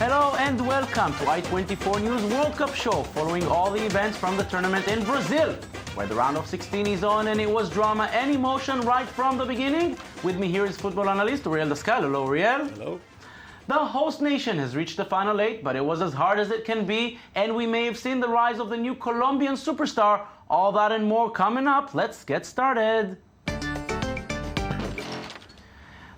Hello and welcome to I24 News World Cup show, following all the events from the tournament in Brazil, where the round of 16 is on and it was drama and emotion right from the beginning. With me here is football analyst Uriel Dascal. Hello, Uriel. Hello. The host nation has reached the final eight, but it was as hard as it can be, and we may have seen the rise of the new Colombian superstar. All that and more coming up. Let's get started.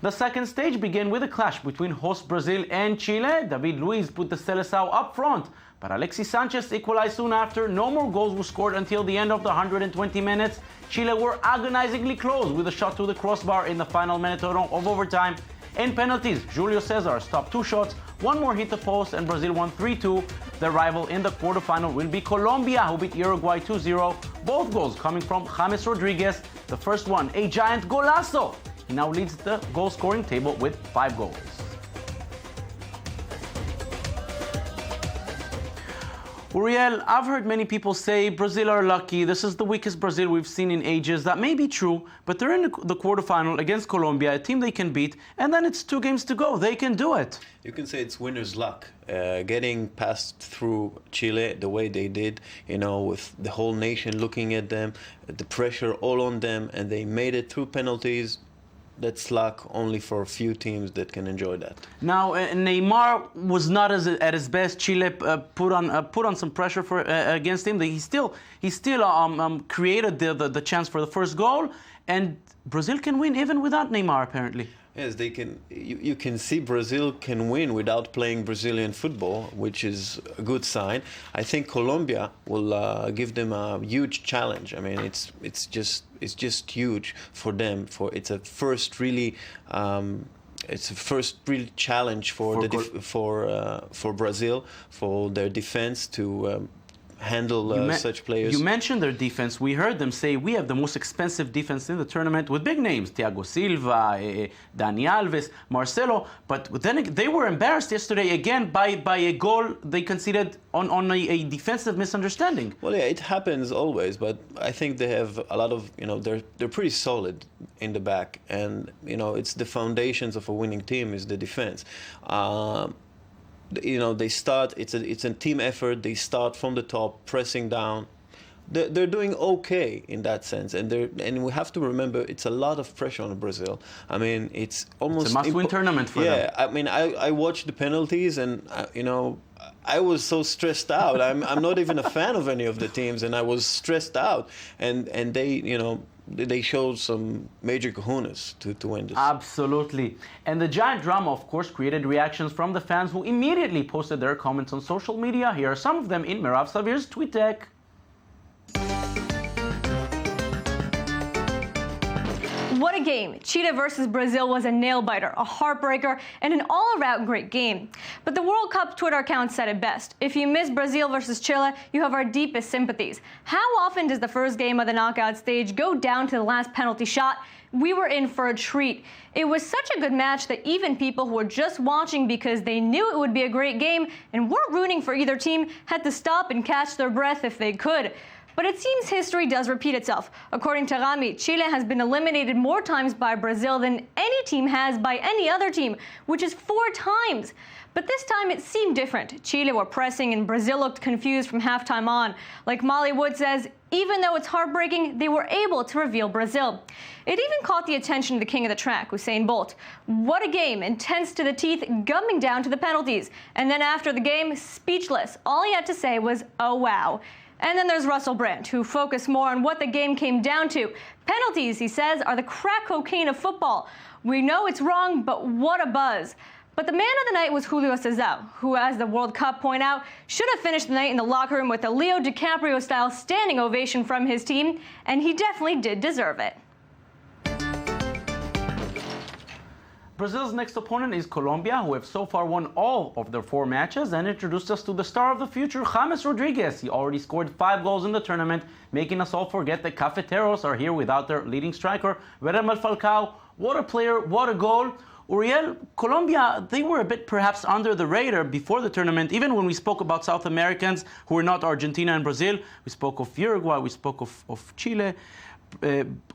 The second stage began with a clash between host Brazil and Chile. David Luiz put the Seleção up front, but Alexis Sanchez equalized soon after. No more goals were scored until the end of the 120 minutes. Chile were agonizingly close with a shot to the crossbar in the final minute of overtime. In penalties, Julio Cesar stopped two shots, one more hit the post, and Brazil won 3-2. Their rival in the quarterfinal will be Colombia, who beat Uruguay 2-0. Both goals coming from James Rodriguez. The first one, a giant golazo. He now leads the goal-scoring table with 5 goals. Uriel, I've heard many people say Brazil are lucky. This is the weakest Brazil we've seen in ages. That may be true, but they're in the quarterfinal against Colombia, a team they can beat, and then it's 2 games to go. They can do it. You can say it's winner's luck. Getting past through Chile the way they did, with the whole nation looking at them, the pressure all on them, and they made it through penalties. That's luck only for a few teams that can enjoy that. Now, Neymar was not at his best. Chile put on some pressure against him. He still created the chance for the first goal, and Brazil can win even without Neymar, apparently. Yes, they can. You can see Brazil can win without playing Brazilian football, which is a good sign. I think Colombia will give them a huge challenge. I mean, it's just huge for them. It's a first really challenge for Brazil, for their defense to handle such players. You mentioned their defense. We heard them say we have the most expensive defense in the tournament with big names, Thiago Silva, Dani Alves, Marcelo. But then they were embarrassed yesterday again by a goal they conceded on a defensive misunderstanding. Well, yeah, it happens always, but I think they have a lot of, they're pretty solid in the back, and it's the foundations of a winning team is the defense. They start. It's a team effort. They start from the top, pressing down. They're doing okay in that sense, and we have to remember it's a lot of pressure on Brazil. I mean, it's almost a must-win tournament for them. Yeah, I mean, I watched the penalties, and I was so stressed out. I'm not even a fan of any of the teams, and I was stressed out. And they showed some major cojones to win this. Absolutely. And the giant drama, of course, created reactions from the fans who immediately posted their comments on social media. Here are some of them in Merav Savir's tweet deck. What a game. Chile versus Brazil was a nail-biter, a heartbreaker, and an all-around great game. But the World Cup Twitter account said it best. If you miss Brazil versus Chile, you have our deepest sympathies. How often does the first game of the knockout stage go down to the last penalty shot? We were in for a treat. It was such a good match that even people who were just watching because they knew it would be a great game and weren't rooting for either team had to stop and catch their breath if they could. But it seems history does repeat itself. According to Rami, Chile has been eliminated more times by Brazil than any team has by any other team, which is 4 times. But this time it seemed different. Chile were pressing and Brazil looked confused from halftime on. Like Molly Wood says, even though it's heartbreaking, they were able to reveal Brazil. It even caught the attention of the king of the track, Usain Bolt. What a game, intense to the teeth, gumming down to the penalties. And then after the game, speechless. All he had to say was, oh wow. And then there's Russell Brand, who focused more on what the game came down to. Penalties, he says, are the crack cocaine of football. We know it's wrong, but what a buzz. But the man of the night was Julio Cesar, who, as the World Cup point out, should have finished the night in the locker room with a Leo DiCaprio-style standing ovation from his team, and he definitely did deserve it. Brazil's next opponent is Colombia, who have so far won all of their 4 matches and introduced us to the star of the future, James Rodriguez. He already scored 5 goals in the tournament, making us all forget the Cafeteros are here without their leading striker, Radamel Falcao. What a player, what a goal. Uriel, Colombia, they were a bit perhaps under the radar before the tournament. Even when we spoke about South Americans who were not Argentina and Brazil, we spoke of Uruguay, we spoke of Chile.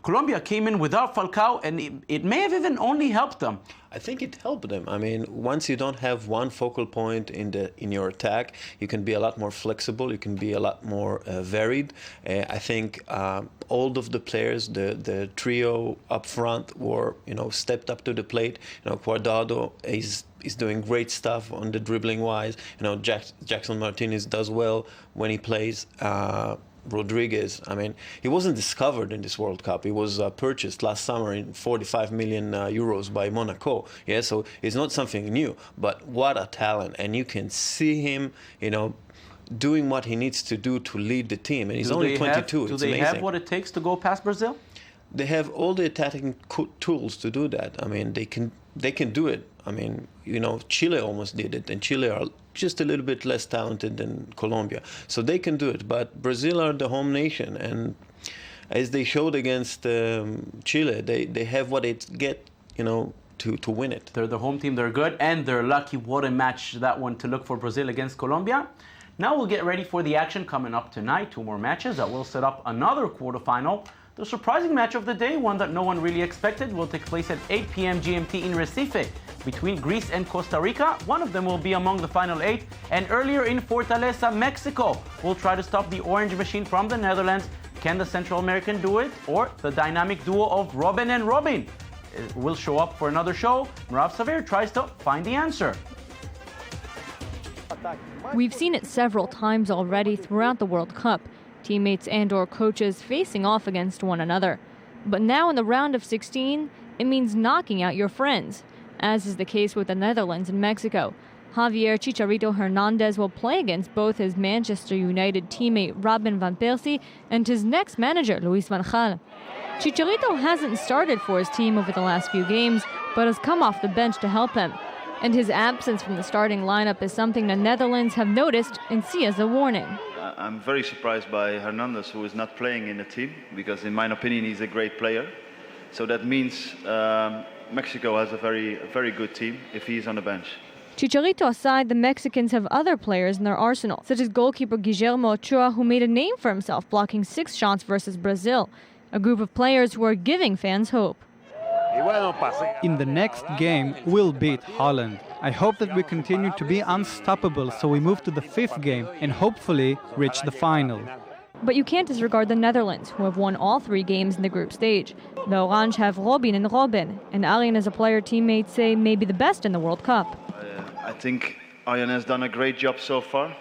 Colombia came in without Falcao, and it may have even only helped them. I think it helped them. I mean, once you don't have one focal point in your attack, you can be a lot more flexible. You can be a lot more varied. I think all of the players, the trio up front, were stepped up to the plate. Guardado is doing great stuff on the dribbling wise. Jackson Martinez does well when he plays. Rodriguez, I mean, he wasn't discovered in this World Cup. He was purchased last summer in 45 million euros by Monaco. Yeah, so it's not something new. But what a talent! And you can see him, doing what he needs to do to lead the team. And he's only 22. Do they have what it takes to go past Brazil? They have all the attacking tools to do that. I mean, they can do it. I mean, Chile almost did it, and Chile are just a little bit less talented than Colombia. So they can do it. But Brazil are the home nation, and as they showed against Chile, they have what it get, to win it. They're the home team, they're good, and they're lucky. What a match that one to look for Brazil against Colombia. Now we'll get ready for the action coming up tonight. 2 more matches that will set up another quarterfinal. The surprising match of the day, one that no one really expected, will take place at 8 p.m. GMT in Recife between Greece and Costa Rica. One of them will be among the final 8. And earlier in Fortaleza, Mexico will try to stop the Orange Machine from the Netherlands. Can the Central American do it? Or the dynamic duo of Robin and Robin will show up for another show? Merav Savir tries to find the answer. We've seen it several times already throughout the World Cup. Teammates and/or coaches facing off against one another. But now in the round of 16, it means knocking out your friends, as is the case with the Netherlands and Mexico. Javier Chicharito Hernandez will play against both his Manchester United teammate Robin van Persie and his next manager, Luis van Gaal. Chicharito hasn't started for his team over the last few games, but has come off the bench to help him. And his absence from the starting lineup is something the Netherlands have noticed and see as a warning. I'm very surprised by Hernandez, who is not playing in the team, because in my opinion he's a great player. So that means Mexico has a very good team if he's on the bench. Chicharito aside, the Mexicans have other players in their arsenal, such as goalkeeper Guillermo Ochoa, who made a name for himself blocking 6 shots versus Brazil. A group of players who are giving fans hope. In the next game, we'll beat Holland. I hope that we continue to be unstoppable so we move to the 5th game and hopefully reach the final. But you can't disregard the Netherlands, who have won all 3 games in the group stage. The Orange have Robin and Robin, and Arjen as a player teammates say may be the best in the World Cup. I think Arjen has done a great job so far.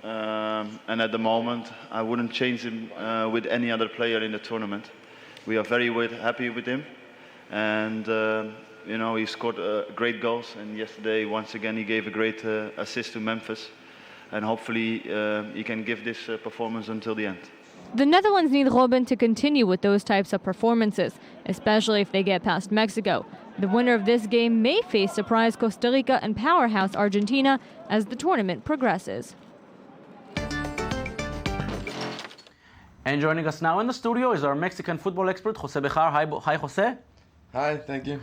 And at the moment, I wouldn't change him with any other player in the tournament. We are very happy with him. And, he scored great goals. And yesterday, once again, he gave a great assist to Memphis. And hopefully, he can give this performance until the end. The Netherlands need Robin to continue with those types of performances, especially if they get past Mexico. The winner of this game may face surprise Costa Rica and powerhouse Argentina as the tournament progresses. And joining us now in the studio is our Mexican football expert, Jose Bejar. Hi, Jose. Hi, thank you.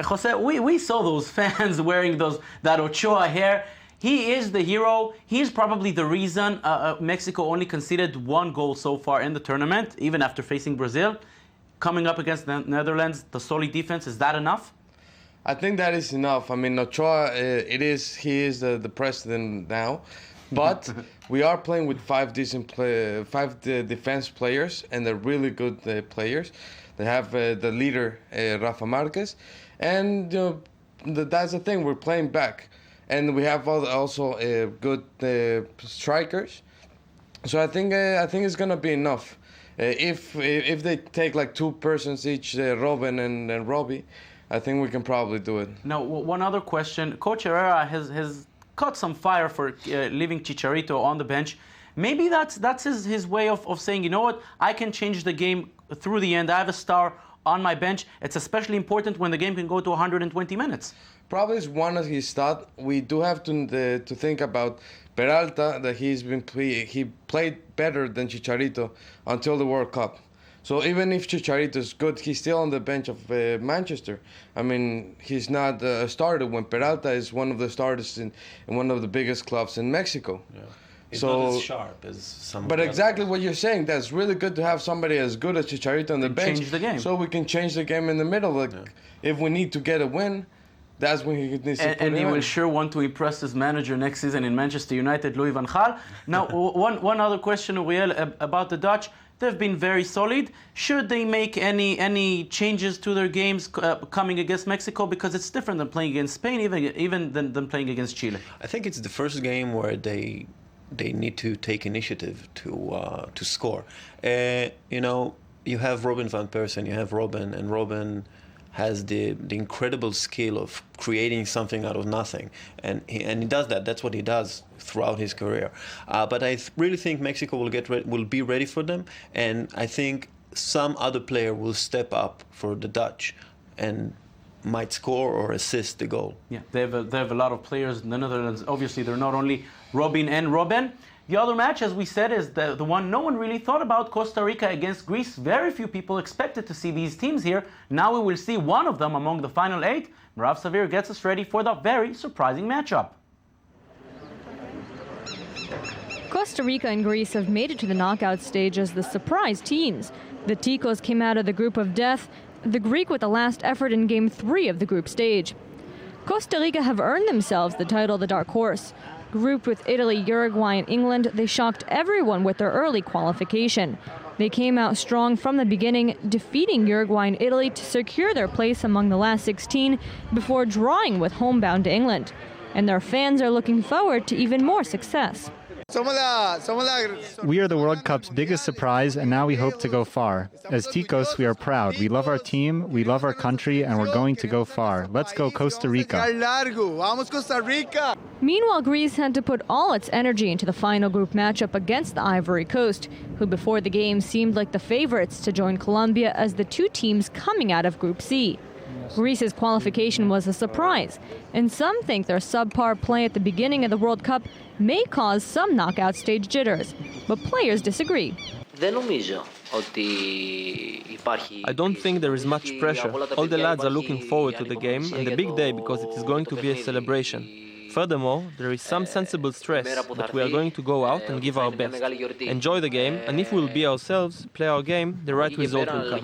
Jose, we saw those fans wearing that Ochoa hair. He is the hero. He's probably the reason Mexico only conceded 1 goal so far in the tournament, even after facing Brazil. Coming up against the Netherlands, the solid defense, is that enough? I think that is enough. I mean, Ochoa, he is the president now. But we are playing with 5 defense players, and they're really good players. They have the leader, Rafa Marquez, and that's the thing. We're playing back, and we have also good strikers. So I think it's gonna be enough. If they take like 2 persons each, Robin and Robbie, I think we can probably do it. Now, one other question. Coach Herrera has caught some fire for leaving Chicharito on the bench. Maybe that's his way of saying, you know what, I can change the game through the end. I have a star on my bench. It's especially important when the game can go to 120 minutes. Probably is one of his thoughts. We do have to think about Peralta, that he played better than Chicharito until the World Cup. So even if Chicharito is good, he's still on the bench of Manchester. I mean, he's not a starter when Peralta is one of the starters in one of the biggest clubs in Mexico. Yeah. It's not as sharp as some. But exactly what you're saying, that's really good to have somebody as good as Chicharito on the bench. Change the game. So we can change the game in the middle. Like, if we need to get a win, that's when he needs to put And it he in. will sure want to impress his manager next season in Manchester United, Louis van Gaal. Now, one other question, Uriel, about the Dutch. They've been very solid. Should they make any changes to their games coming against Mexico? Because it's different than playing against Spain, even than playing against Chile. I think it's the first game where they need to take initiative to score. You have Robin van Persie, you have Robin, and Robin has the incredible skill of creating something out of nothing, and he does that. That's what he does throughout his career. But I really think Mexico will be ready for them, and I think some other player will step up for the Dutch and might score or assist the goal. Yeah, they have a lot of players in the Netherlands. Obviously, they're not only Robin and Robben. The other match, as we said, is the one no one really thought about, Costa Rica against Greece. Very few people expected to see these teams here. Now we will see one of them among the final 8. Merav Savir gets us ready for the very surprising matchup. Costa Rica and Greece have made it to the knockout stage as the surprise teams. The Ticos came out of the group of death, the Greek with the last effort in Game 3 of the group stage. Costa Rica have earned themselves the title of the dark horse. Grouped with Italy, Uruguay, and England, they shocked everyone with their early qualification. They came out strong from the beginning, defeating Uruguay and Italy to secure their place among the last 16 before drawing with homebound to England. And their fans are looking forward to even more success. We are the World Cup's biggest surprise, and now we hope to go far. As Ticos, we are proud. We love our team, we love our country, and we're going to go far. Let's go Costa Rica. Meanwhile, Greece had to put all its energy into the final group matchup against the Ivory Coast, who before the game seemed like the favorites to join Colombia as the two teams coming out of Group C. Greece's qualification was a surprise, and some think their subpar play at the beginning of the World Cup may cause some knockout stage jitters, but players disagree. I don't think there is much pressure. All the lads are looking forward to the game and the big day because it is going to be a celebration. Furthermore, there is some sensible stress, but we are going to go out and give our best. Enjoy the game, and if we will be ourselves, play our game, the right result will come.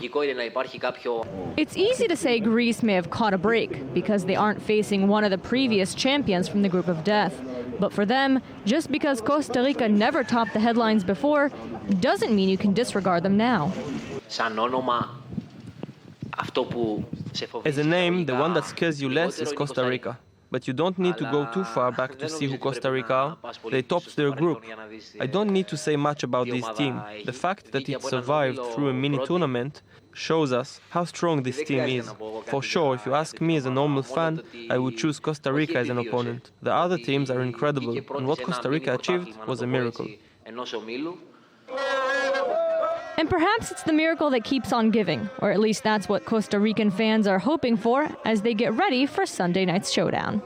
It's easy to say Greece may have caught a break because they aren't facing one of the previous champions from the group of death. But for them, just because Costa Rica never topped the headlines before, doesn't mean you can disregard them now. As a name, the one that scares you less is Costa Rica. But you don't need to go too far back to see who Costa Rica are. They topped their group. I don't need to say much about this team. The fact that it survived through a mini tournament shows us how strong this team is. For sure, if you ask me as a normal fan, I would choose Costa Rica as an opponent. The other teams are incredible, and what Costa Rica achieved was a miracle. And perhaps it's the miracle that keeps on giving, or at least that's what Costa Rican fans are hoping for as they get ready for Sunday night's showdown.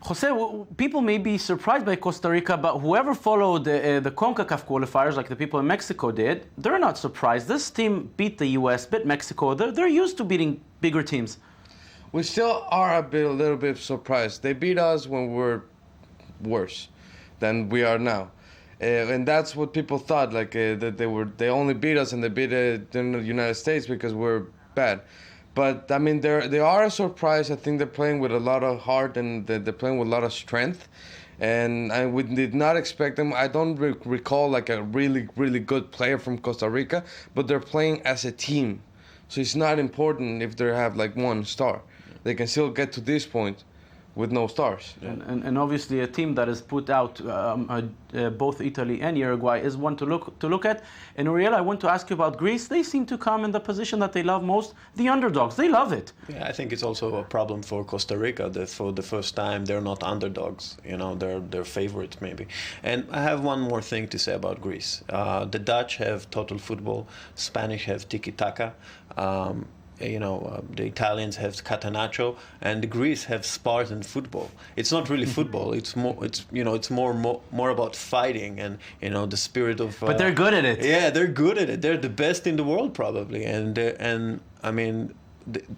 Jose, people may be surprised by Costa Rica, but whoever followed the CONCACAF qualifiers, like the people in Mexico did, they're not surprised. This team beat the U.S., beat Mexico. They're used to beating bigger teams. We still are a little bit surprised. They beat us when we're worse than we are now. And that's what people thought, like that they only beat us and they beat the United States because we're bad. But I mean, they are a surprise. I think they're playing with a lot of heart and they're playing with a lot of strength. And we did not expect them. I don't recall like a really, really good player from Costa Rica, but they're playing as a team. So it's not important if they have like one star. They can still get to this point with no stars. And obviously a team that has put out both Italy and Uruguay is one to look at. And Uriel, I want to ask you about Greece. They seem to come in the position that they love most, the underdogs. They love it. Yeah, I think it's also a problem for Costa Rica that for the first time they're not underdogs. You know, they're favorites maybe. And I have one more thing to say about Greece. The Dutch have total football. Spanish have tiki-taka. The Italians have catenaccio, and the Greece have Spartan football. It's not really football. It's more about fighting and the spirit of. But they're good at it. Yeah, they're good at it. They're the best in the world probably, and I mean,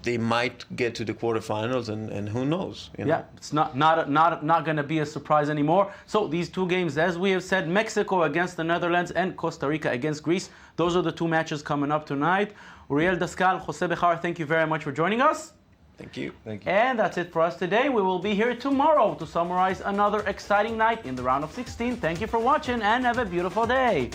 they might get to the quarterfinals, and who knows? You know? Yeah, it's not going to be a surprise anymore. So these two games, as we have said, Mexico against the Netherlands and Costa Rica against Greece, those are the two matches coming up tonight. Uriel Dascal, Jose Bejar, thank you very much for joining us. Thank you. Thank you. And that's it for us today. We will be here tomorrow to summarize another exciting night in the round of 16. Thank you for watching and have a beautiful day.